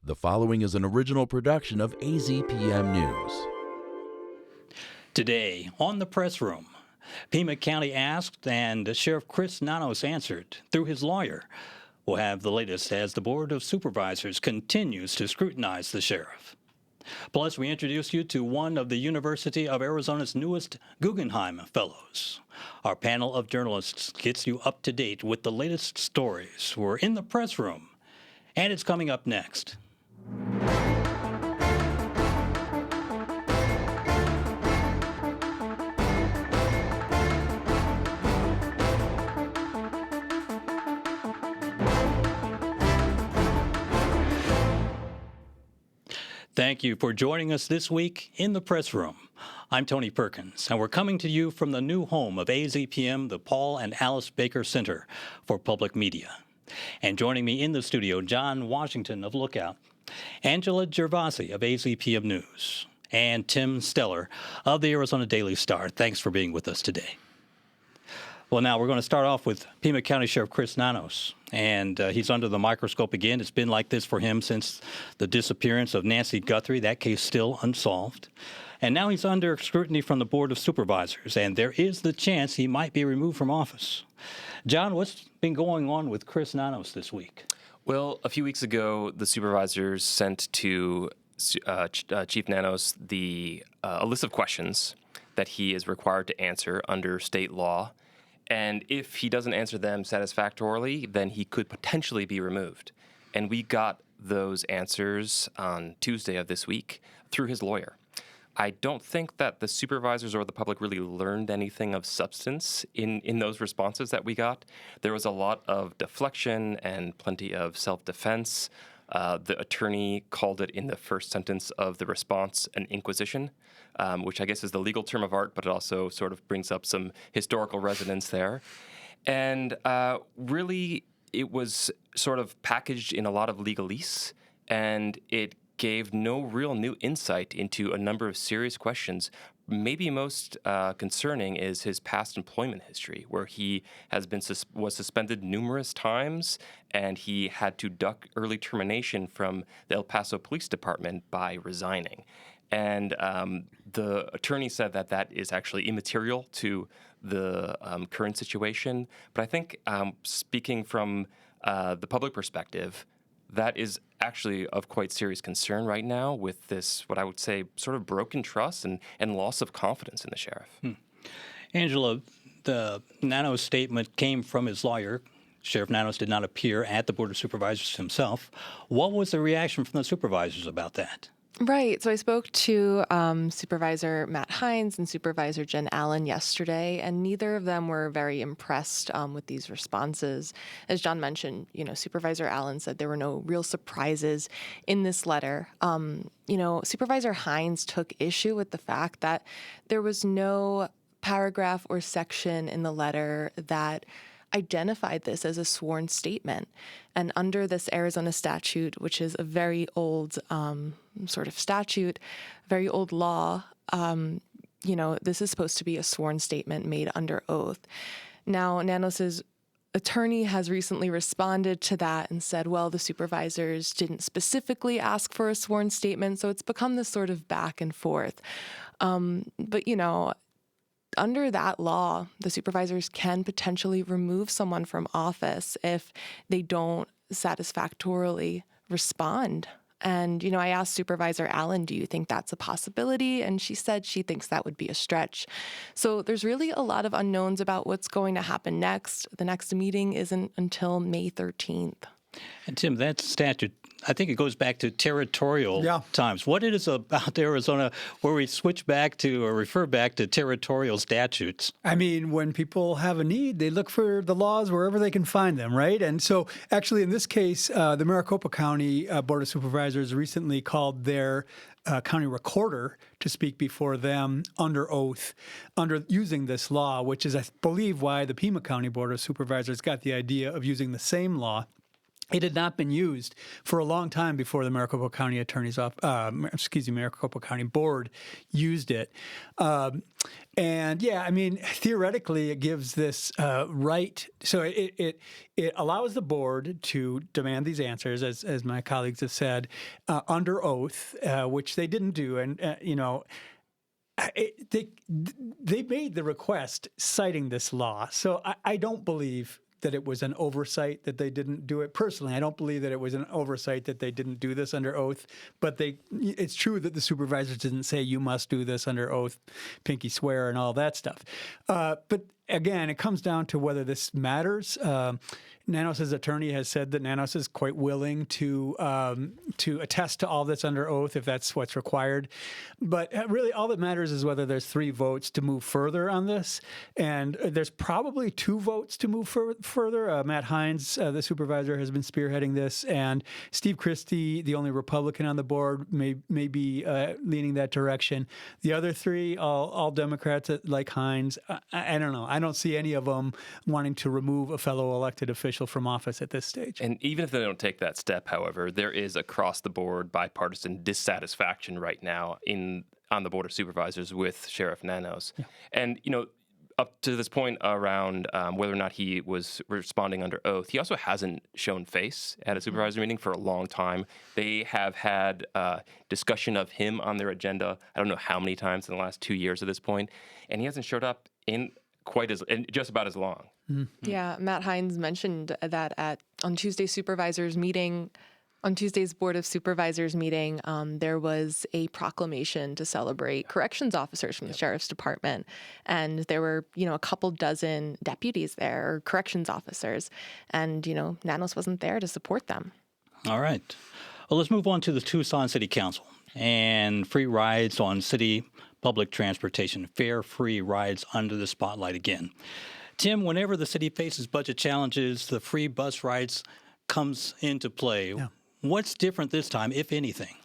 The following is an original production of AZPM News. Today, on the press room, Pima County asked and Sheriff Chris Nanos answered through his lawyer. We'll have the latest as the Board of Supervisors continues to scrutinize the sheriff. Plus, we introduce you to one of the University of Arizona's newest Guggenheim Fellows. Our panel of journalists gets you up to date with the latest stories. We're in the press room, and it's coming up next. Thank you for joining us this week in the press room. I'm Tony Perkins, and we're coming to you from the new home of AZPM, the Paul and Alice Baker Center for Public Media. And joining me in the studio, John Washington of Lookout, Angela Gervasi of AZPM News, and Tim Steller of the Arizona Daily Star. Thanks for being with us today. Well, now we're going to start off with Pima County Sheriff Chris Nanos, and he's under the microscope again. It's been like this for him since the disappearance of Nancy Guthrie, that case still unsolved. And now he's under scrutiny from the Board of Supervisors, and there is the chance he might be removed from office. John, what's been going on with Chris Nanos this week? Well, a few weeks ago, the supervisors sent to Chief Nanos a list of questions that he is required to answer under state law. And if he doesn't answer them satisfactorily, then he could potentially be removed. And we got those answers on Tuesday of this week through his lawyer. I don't think that the supervisors or the public really learned anything of substance in those responses that we got. There was a lot of deflection and plenty of self-defense. The attorney called it in the first sentence of the response an inquisition, which I guess is the legal term of art, but it also sort of brings up some historical resonance there. And really, it was sort of packaged in a lot of legalese, and it gave no real new insight into a number of serious questions. Maybe most concerning is his past employment history, where he was suspended numerous times, and he had to duck early termination from the El Paso Police Department by resigning. And the attorney said that that is actually immaterial to the current situation. But I think speaking from the public perspective, that is actually of quite serious concern right now with this, what I would say, sort of broken trust and loss of confidence in the sheriff. Angela, the Nanos statement came from his lawyer. Sheriff Nanos did not appear at the Board of Supervisors himself. What was the reaction from the supervisors about that? Right. So I spoke to Supervisor Matt Hines and Supervisor Jen Allen yesterday, and neither of them were very impressed with these responses. As John mentioned, Supervisor Allen said there were no real surprises in this letter. Supervisor Hines took issue with the fact that there was no paragraph or section in the letter that identified this as a sworn statement. And under this Arizona statute, which is a very old sort of statute, very old law, this is supposed to be a sworn statement made under oath. Now, Nanos's attorney has recently responded to that and said, well, the supervisors didn't specifically ask for a sworn statement, so it's become this sort of back and forth. Under that law, the supervisors can potentially remove someone from office if they don't satisfactorily respond. And, I asked Supervisor Allen, do you think that's a possibility? And she said she thinks that would be a stretch. So there's really a lot of unknowns about what's going to happen next. The next meeting isn't until May 13th. And Tim, that statute, I think it goes back to territorial times. What it is about Arizona where we switch back to or refer back to territorial statutes? I mean, when people have a need, they look for the laws wherever they can find them, right? And so actually in this case, the Maricopa County Board of Supervisors recently called their county recorder to speak before them under oath, under using this law, which is, I believe, why the Pima County Board of Supervisors got the idea of using the same law. It had not been used for a long time before the Maricopa County Maricopa County Board used it. And yeah, I mean, theoretically, it gives this right. So it allows the board to demand these answers, as my colleagues have said, under oath, which they didn't do. And, they made the request citing this law. So I don't believe that it was an oversight that they didn't do it. Personally, I don't believe that it was an oversight that they didn't do this under oath, but it's true that the supervisors didn't say you must do this under oath, pinky swear, and all that stuff. But again, it comes down to whether this matters. Nanos' attorney has said that Nanos is quite willing to attest to all this under oath if that's what's required. But really, all that matters is whether there's 3 votes to move further on this. And there's probably 2 votes to move further. Matt Hines, the supervisor, has been spearheading this. And Steve Christie, the only Republican on the board, may be leaning that direction. The other 3, all Democrats like Hines. I don't know. I don't see any of them wanting to remove a fellow elected official from office at this stage. And even if they don't take that step, however, there is across-the-board bipartisan dissatisfaction right now on the Board of Supervisors with Sheriff Nanos. Yeah. And, up to this point around whether or not he was responding under oath, he also hasn't shown face at a supervisor meeting for a long time. They have had discussion of him on their agenda, I don't know how many times in the last 2 years at this point, and he hasn't showed up in just about as long. Mm-hmm. Yeah, Matt Hines mentioned that on Tuesday's Board of Supervisors meeting, there was a proclamation to celebrate corrections officers from the Sheriff's Department. And there were, a couple dozen deputies there, or corrections officers. And, Nanos wasn't there to support them. All right. Well, let's move on to the Tucson City Council and free rides on city public transportation, fare free rides under the spotlight again. Tim, whenever the city faces budget challenges, the free bus rides comes into play. Yeah. What's different this time, if anything?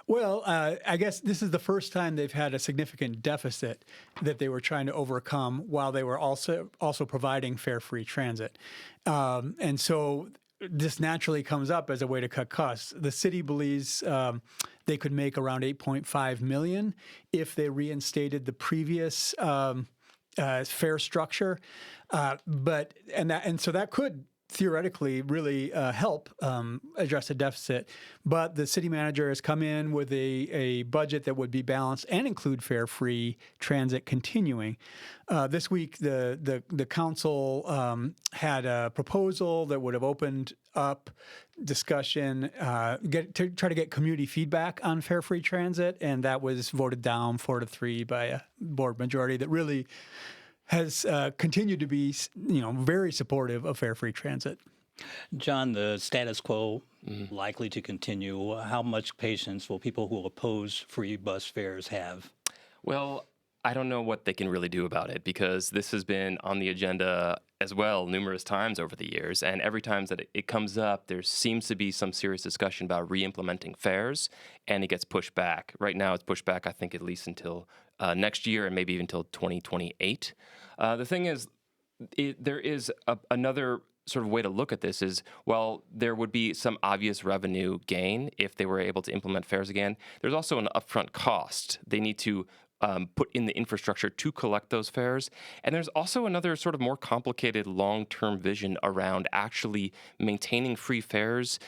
Well, I guess this is the first time they've had a significant deficit that they were trying to overcome while they were also providing fare-free transit. And so this naturally comes up as a way to cut costs. The city believes they could make around $8.5 million if they reinstated the previous fare structure, so that could theoretically really help address a deficit. But the city manager has come in with a budget that would be balanced and include fare-free transit continuing. This week, the council had a proposal that would have opened up discussion to try to get community feedback on fare-free transit, and that was voted down 4-3 by a board majority that really has continued to be, very supportive of fare-free transit. John, the status quo likely to continue. How much patience will people who oppose free bus fares have? Well, I don't know what they can really do about it because this has been on the agenda as well numerous times over the years. And every time that it comes up, there seems to be some serious discussion about re-implementing fares, and it gets pushed back. Right now, it's pushed back, I think, at least until next year and maybe even until 2028. The thing is, there is another sort of way to look at this is, well, there would be some obvious revenue gain if they were able to implement fares again. There's also an upfront cost. They need to put in the infrastructure to collect those fares. And there's also another sort of more complicated long-term vision around actually maintaining free fares,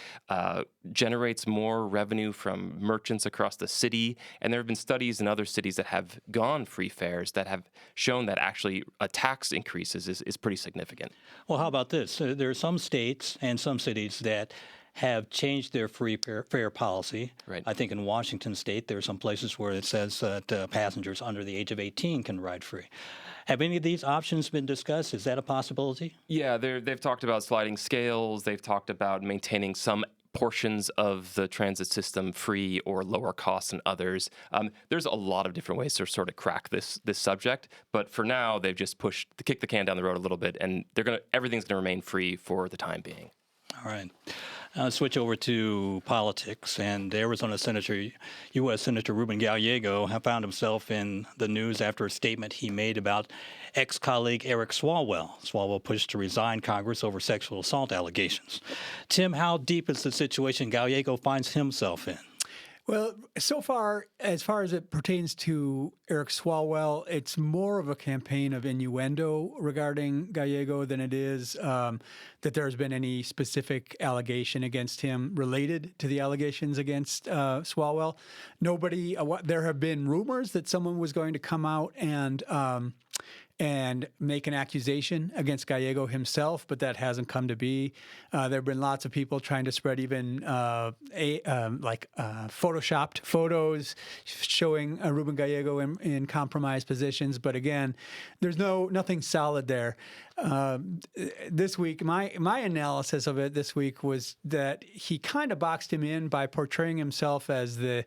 generates more revenue from merchants across the city. And there have been studies in other cities that have gone free fares that have shown that actually a tax increases is pretty significant. Well, how about this? There are some states and some cities that have changed their free fare policy. Right. I think in Washington State, there are some places where it says that passengers under the age of 18 can ride free. Have any of these options been discussed? Is that a possibility? Yeah, they've talked about sliding scales. They've talked about maintaining some portions of the transit system free or lower cost than others. There's a lot of different ways to sort of crack this subject, but for now, they've just kicked the can down the road a little bit, and everything's going to remain free for the time being. All right. Switch over to politics, and Arizona Senator, U.S. Senator Ruben Gallego found himself in the news after a statement he made about ex-colleague Eric Swalwell. Swalwell pushed to resign Congress over sexual assault allegations. Tim, how deep is the situation Gallego finds himself in? Well, so far as it pertains to Eric Swalwell, it's more of a campaign of innuendo regarding Gallego than it is that there has been any specific allegation against him related to the allegations against Swalwell. Nobody. There have been rumors that someone was going to come out and make an accusation against Gallego himself, but that hasn't come to be. There have been lots of people trying to spread even photoshopped photos showing Ruben Gallego in compromised positions. But again, there's nothing solid there. This week, my analysis of it this week was that he kind of boxed him in by portraying himself as the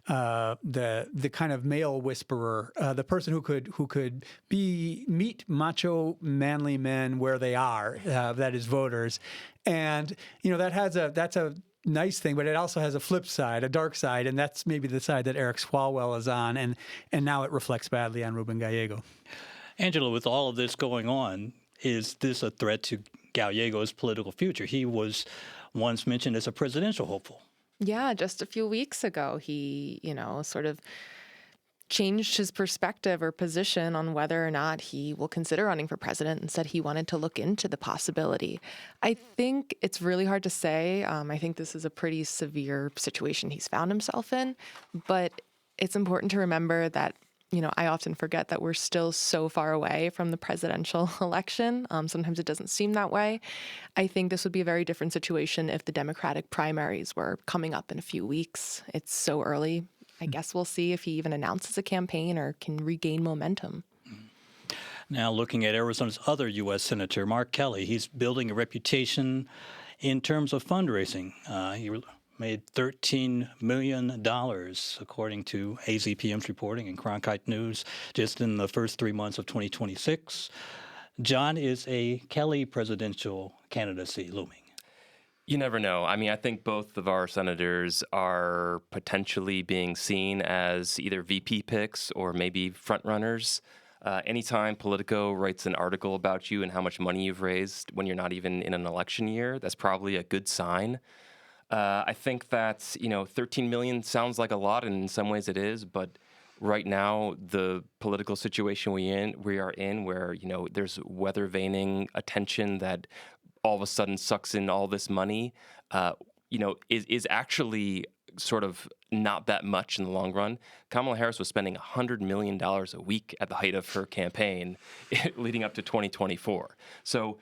kind of male whisperer, the person who could meet macho manly men where they are, that is voters, and that's a nice thing, but it also has a flip side, a dark side, and that's maybe the side that Eric Swalwell is on, and now it reflects badly on Ruben Gallego. Angela, with all of this going on, is this a threat to Gallego's political future? He was once mentioned as a presidential hopeful. Yeah, just a few weeks ago, he, sort of changed his perspective or position on whether or not he will consider running for president and said he wanted to look into the possibility. I think it's really hard to say. I think this is a pretty severe situation he's found himself in, but it's important to remember that I often forget that we're still so far away from the presidential election. Sometimes it doesn't seem that way. I think this would be a very different situation if the Democratic primaries were coming up in a few weeks. It's so early. I guess we'll see if he even announces a campaign or can regain momentum. Now, looking at Arizona's other U.S. Senator, Mark Kelly, he's building a reputation in terms of fundraising. He made $13 million, according to AZPM's reporting and Cronkite News, just in the first 3 months of 2026. John, is a Kelly presidential candidacy looming? You never know. I mean, I think both of our senators are potentially being seen as either VP picks or maybe frontrunners. Anytime Politico writes an article about you and how much money you've raised when you're not even in an election year, that's probably a good sign. I think that, $13 million sounds like a lot, and in some ways it is, but right now the political situation we are in where, there's weather vaning attention that all of a sudden sucks in all this money, is actually sort of not that much in the long run. Kamala Harris was spending $100 million a week at the height of her campaign leading up to 2024. So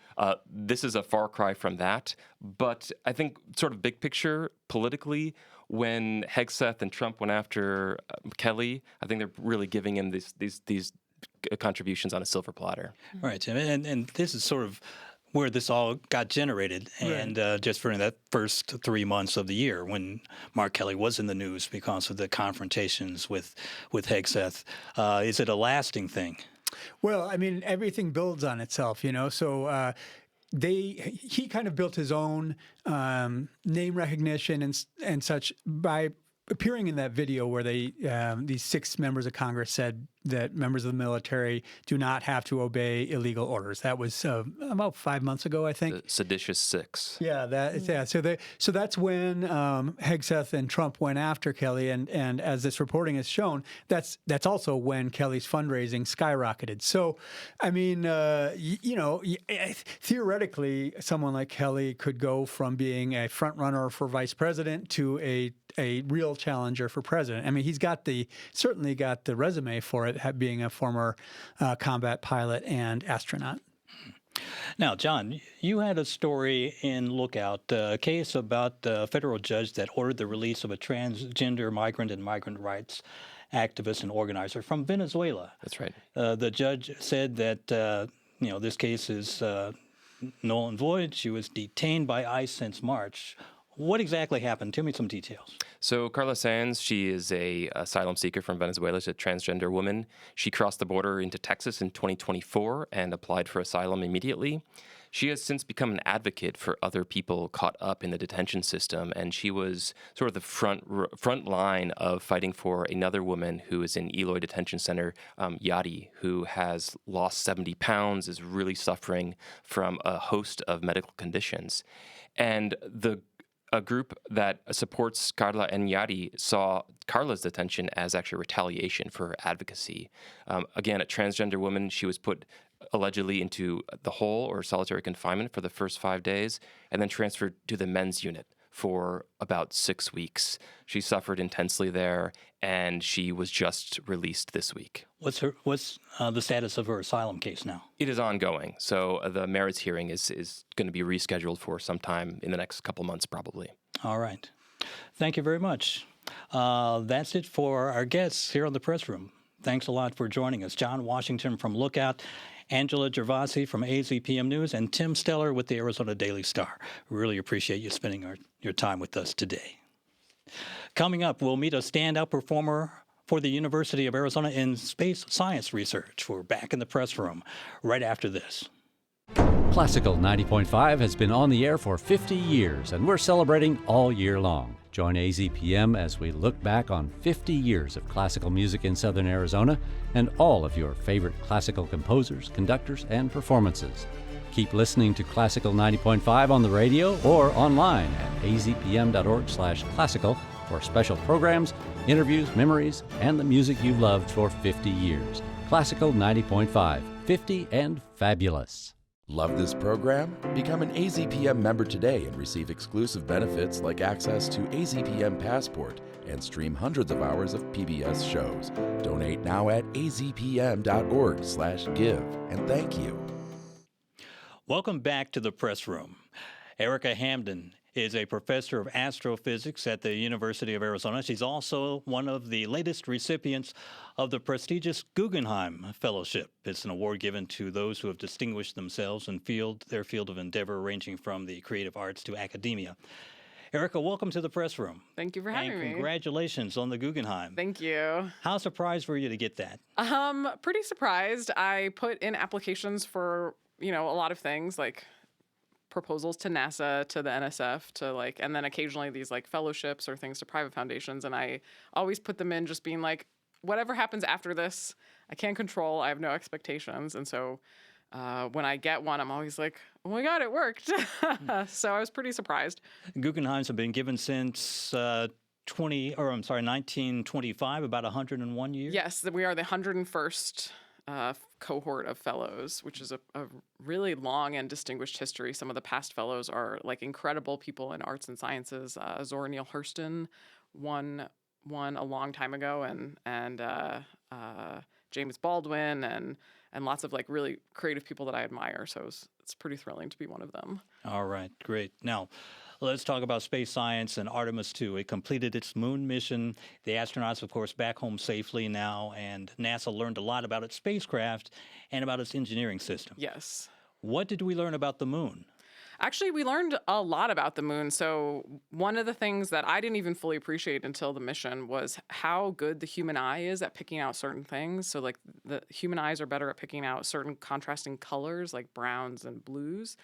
this is a far cry from that. But I think sort of big picture politically, when Hegseth and Trump went after Kelly, I think they're really giving him these contributions on a silver platter. Right, Tim. And this is sort of where this all got generated, and just for that first 3 months of the year when Mark Kelly was in the news because of the confrontations with Hegseth. Is it a lasting thing? Well, I mean, everything builds on itself, so he kind of built his own name recognition and such by appearing in that video where these 6 members of Congress said that members of the military do not have to obey illegal orders. That was about 5 months ago, I think. The seditious 6. Yeah, So that's when Hegseth and Trump went after Kelly, and as this reporting has shown, that's also when Kelly's fundraising skyrocketed. So, I mean, theoretically, someone like Kelly could go from being a front runner for vice president to a real challenger for president. I mean, he's certainly got the resume for it, being a former combat pilot and astronaut. Now, John, you had a story in Lookout, a case about a federal judge that ordered the release of a transgender migrant and migrant rights activist and organizer from Venezuela. That's right. The judge said that, this case is null and void. She was detained by ICE since March. What exactly happened? Tell me some details. So Carla Sanz, she is a asylum seeker from Venezuela. She's a transgender woman. She crossed the border into Texas in 2024 and applied for asylum immediately. She has since become an advocate for other people caught up in the detention system, and she was sort of the front line of fighting for another woman who is in Eloy Detention Center, Yadi, who has lost 70 pounds, is really suffering from a host of medical conditions. And a group that supports Carla and Yadi saw Carla's detention as actually retaliation for her advocacy. Again, a transgender woman, she was put allegedly into the hole or solitary confinement for the first 5 days and then transferred to the men's unit for about 6 weeks. She suffered intensely there, and she was just released this week. What's the status of her asylum case now? It is ongoing, so the merits hearing is going to be rescheduled for sometime in the next couple months, probably. All right. Thank you very much. That's it for our guests here on the press room. Thanks a lot for joining us. John Washington from Lookout, Angela Gervasi from AZPM News, and Tim Steller with the Arizona Daily Star. Really appreciate you spending your time with us today. Coming up, we'll meet a standout performer for the University of Arizona in space science research. We're back in the press room right after this. Classical 90.5 has been on the air for 50 years, and we're celebrating all year long. Join AZPM as we look back on 50 years of classical music in Southern Arizona and all of your favorite classical composers, conductors, and performances. Keep listening to Classical 90.5 on the radio or online at azpm.org/classical for special programs, interviews, memories, and the music you've loved for 50 years. Classical 90.5, 50 and fabulous. Love this program? Become an AZPM member today and receive exclusive benefits like access to AZPM Passport and stream hundreds of hours of PBS shows. Donate now at azpm.org/give. And thank you. Welcome back to the press room. Erika Hamden is a professor of astrophysics at the University of Arizona. She's also one of the latest recipients of the prestigious Guggenheim Fellowship. It's an award given to those who have distinguished themselves in their field of endeavor, ranging from the creative arts to academia. Erika, welcome to the press room. Thank you for having me. Congratulations on the Guggenheim. Thank you. How surprised were you to get that? Pretty surprised. I put in applications for, a lot of things like proposals to NASA, to the NSF, and then occasionally these fellowships or things to private foundations. And I always put them in just being like, whatever happens after this, I can't control. I have no expectations. And so when I get one, I'm always like, oh my God, it worked. So I was pretty surprised. Guggenheims have been given since 1925, about 101 years. Yes, we are the 101st cohort of fellows, which is a really long and distinguished history. Some of the past fellows are incredible people in arts and sciences. Zora Neale Hurston won a long time ago, and James Baldwin and lots of really creative people that I admire. So it's pretty thrilling to be one of them. All right, great. Now, let's talk about space science and Artemis II. It completed its moon mission. The astronauts, of course, back home safely now, and NASA learned a lot about its spacecraft and about its engineering system. Yes. What did we learn about the moon? Actually, we learned a lot about the moon. So one of the things that I didn't even fully appreciate until the mission was how good the human eye is at picking out certain things. So the human eyes are better at picking out certain contrasting colors like browns and blues.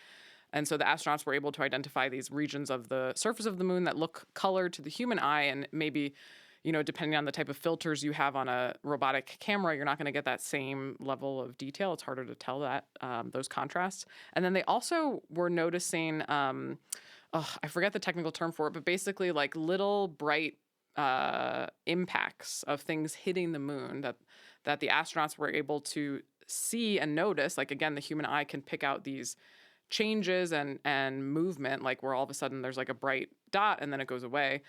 And so the astronauts were able to identify these regions of the surface of the moon that look colored to the human eye, and maybe, depending on the type of filters you have on a robotic camera, you're not going to get that same level of detail. It's harder to tell that those contrasts. And then they also were noticing, I forget the technical term for it, but basically little bright impacts of things hitting the moon that the astronauts were able to see and notice. Again, the human eye can pick out these changes and movement, where all of a sudden there's a bright dot and then it goes away.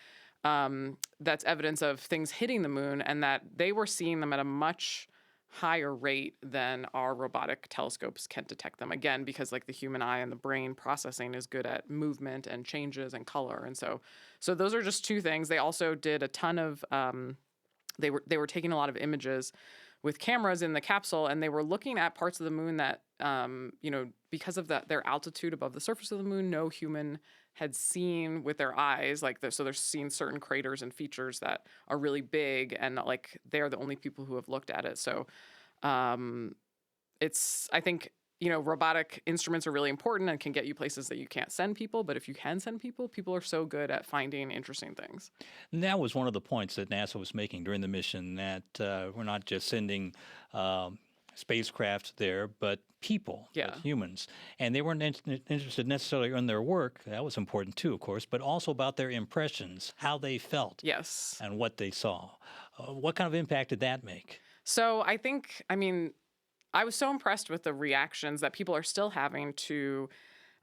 That's evidence of things hitting the moon, and that they were seeing them at a much higher rate than our robotic telescopes can detect them. Again, because the human eye and the brain processing is good at movement and changes and color. And so those are just two things. They also did a ton of they were taking a lot of images with cameras in the capsule, and they were looking at parts of the moon that, because of their altitude above the surface of the moon, no human had seen with their eyes, like so they're seeing certain craters and features that are really big, and like they're the only people who have looked at it. So it's, I think, robotic instruments are really important and can get you places that you can't send people. But if you can send people, people are so good at finding interesting things. And that was one of the points that NASA was making during the mission, that we're not just sending spacecraft there, but people, but humans. And they weren't interested necessarily in their work. That was important too, of course, but also about their impressions, how they felt, Yes, and what they saw. What kind of impact did that make? So I think, I was so impressed with the reactions that people are still having to,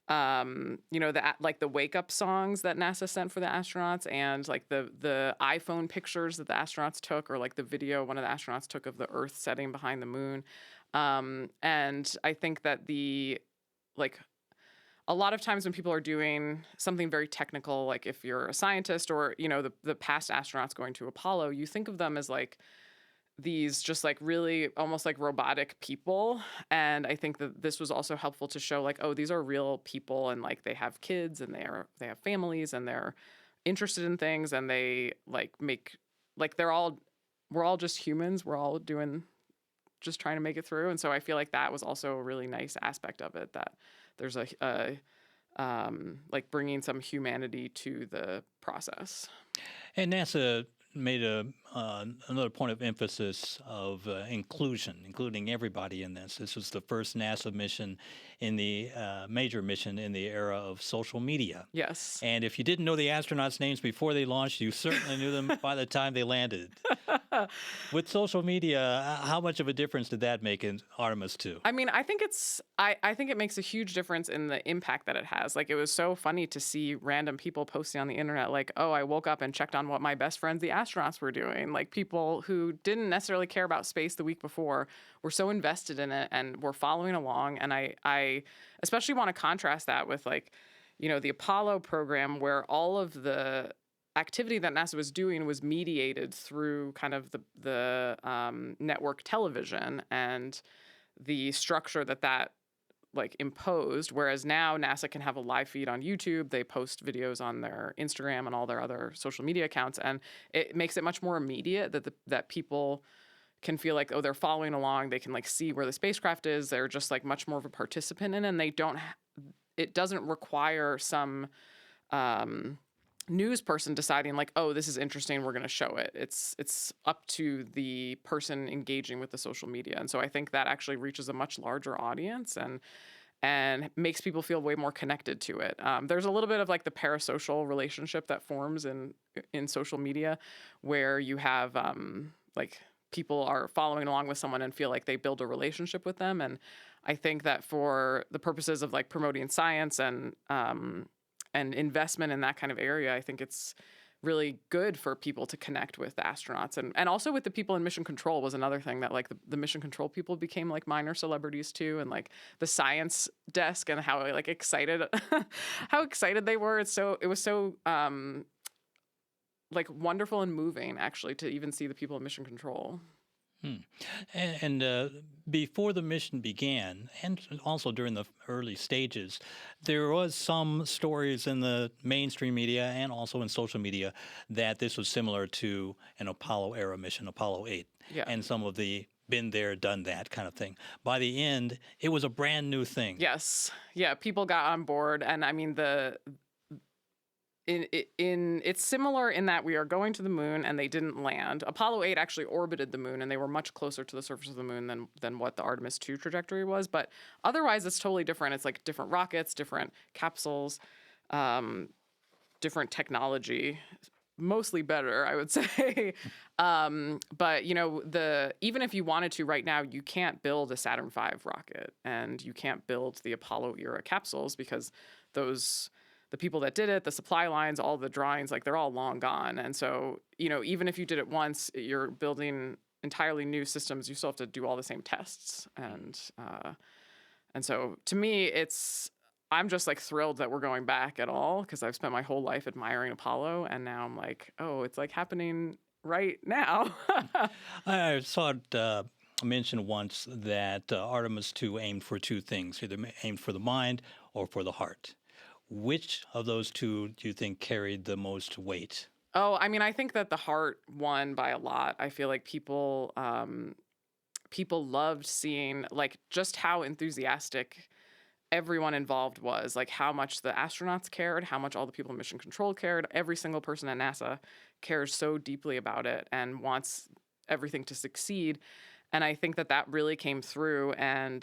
the wake up songs that NASA sent for the astronauts, and like the iPhone pictures that the astronauts took, or like the video one of the astronauts took of the Earth setting behind the moon. And I think that a lot of times when people are doing something very technical, like if you're a scientist or, the past astronauts going to Apollo, you think of them as like these just like really almost like robotic people. And I think that this was also helpful to show like, oh, these are real people, and like they have kids, and they have families, and they're interested in things, and they like we're all just humans. We're all just trying to make it through. And so I feel like that was also a really nice aspect of it, that there's like bringing some humanity to the process. And NASA made another point of emphasis of inclusion, including everybody in this. This was the first NASA mission in the major mission in the era of social media. Yes. And if you didn't know the astronauts' names before they launched, you certainly knew them by the time they landed. With social media, how much of a difference did that make in Artemis 2? I think I think it makes a huge difference in the impact that it has. Like, it was so funny to see random people posting on the internet, like, oh, I woke up and checked on what my best friends, the astronauts, were doing. Like, people who didn't necessarily care about space the week before were so invested in it and were following along. And I especially want to contrast that with, like, the Apollo program, where all of the activity that NASA was doing was mediated through kind of the network television and the structure that like imposed. Whereas now NASA can have a live feed on YouTube. They post videos on their Instagram and all their other social media accounts, and it makes it much more immediate that people can feel like, oh, they're following along. They can like see where the spacecraft is. They're just like much more of a participant in it, and it doesn't require some news person deciding like, oh, this is interesting, we're going to show it. It's up to the person engaging with the social media. And so I think that actually reaches a much larger audience and makes people feel way more connected to it. There's a little bit of like the parasocial relationship that forms in social media, where you have like people are following along with someone and feel like they build a relationship with them. And I think that for the purposes of like promoting science and investment in that kind of area, I think it's really good for people to connect with the astronauts, and also with the people in mission control was another thing that like the mission control people became like minor celebrities too, and like the science desk and how like excited they were. It was so like wonderful and moving actually to even see the people in mission control. And before the mission began, and also during the early stages, there was some stories in the mainstream media and also in social media that this was similar to an Apollo-era mission, Apollo 8, and some of the been there, done that kind of thing. By the end, it was a brand new thing. Yes. Yeah, people got on board, and I mean it's similar in that we are going to the moon and they didn't land. Apollo 8 actually orbited the moon, and they were much closer to the surface of the moon than what the Artemis 2 trajectory was. But otherwise, it's totally different. It's like different rockets, different capsules, different technology, mostly better, I would say. But even if you wanted to right now, you can't build a Saturn V rocket, and you can't build the Apollo era capsules because the people that did it, the supply lines, all the drawings, like they're all long gone. And so, even if you did it once, you're building entirely new systems. You still have to do all the same tests. And so to me, I'm just like thrilled that we're going back at all, because I've spent my whole life admiring Apollo. And now I'm like, oh, it's like happening right now. I saw it mentioned once that Artemis 2 aimed for two things, either aimed for the mind or for the heart. Which of those two do you think carried the most weight? Oh, I mean, I think that the heart won by a lot. I feel like people loved seeing like just how enthusiastic everyone involved was, like how much the astronauts cared, how much all the people in mission control cared. Every single person at NASA cares so deeply about it and wants everything to succeed. And I think that that really came through, and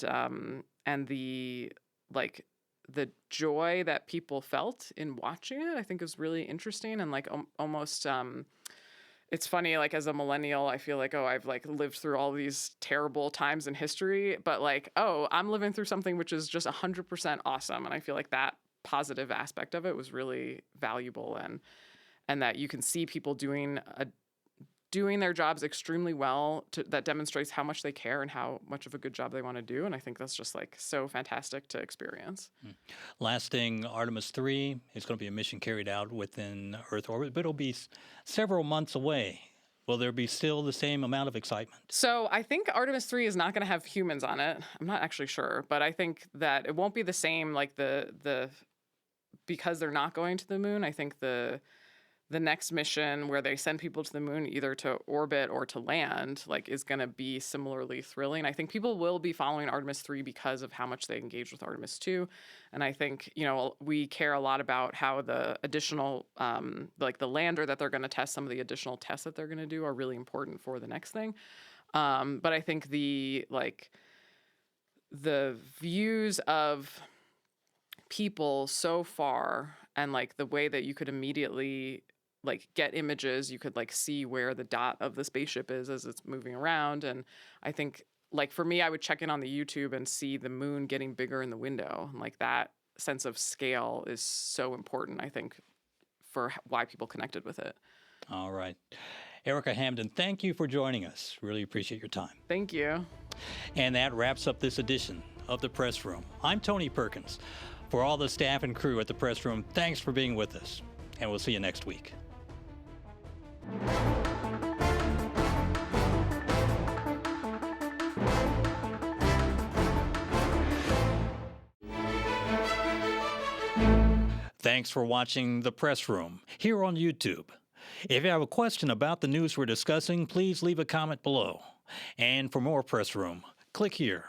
the like the joy that people felt in watching it, I think is really interesting. And like almost it's funny, like as a millennial, I feel like, oh, I've like lived through all these terrible times in history, but like, oh, I'm living through something which is just 100% awesome. And I feel like that positive aspect of it was really valuable, and that you can see people doing their jobs extremely well, that demonstrates how much they care and how much of a good job they want to do. And I think that's just like so fantastic to experience. Last thing, Artemis 3 is going to be a mission carried out within Earth orbit, but it'll be several months away. Will there be still the same amount of excitement? So I think Artemis 3 is not going to have humans on it. I'm not actually sure, but I think that it won't be the same, like because they're not going to the moon. I think the next mission where they send people to the moon either to orbit or to land, like, is going to be similarly thrilling. I think people will be following Artemis 3 because of how much they engage with Artemis 2. And I think, we care a lot about how the additional, like the lander that they're going to test, some of the additional tests that they're going to do are really important for the next thing. But I think the views of people so far, and like the way that you could immediately like get images, you could like see where the dot of the spaceship is as it's moving around. And I think, like, for me, I would check in on the YouTube and see the moon getting bigger in the window. And like that sense of scale is so important, I think, for why people connected with it. All right. Erika Hamden, thank you for joining us. Really appreciate your time. Thank you. And that wraps up this edition of The Press Room. I'm Tony Perkins. For all the staff and crew at The Press Room, thanks for being with us. And we'll see you next week. Thanks for watching The Press Room here on YouTube. If you have a question about the news we're discussing, please leave a comment below. And for more Press Room, click here.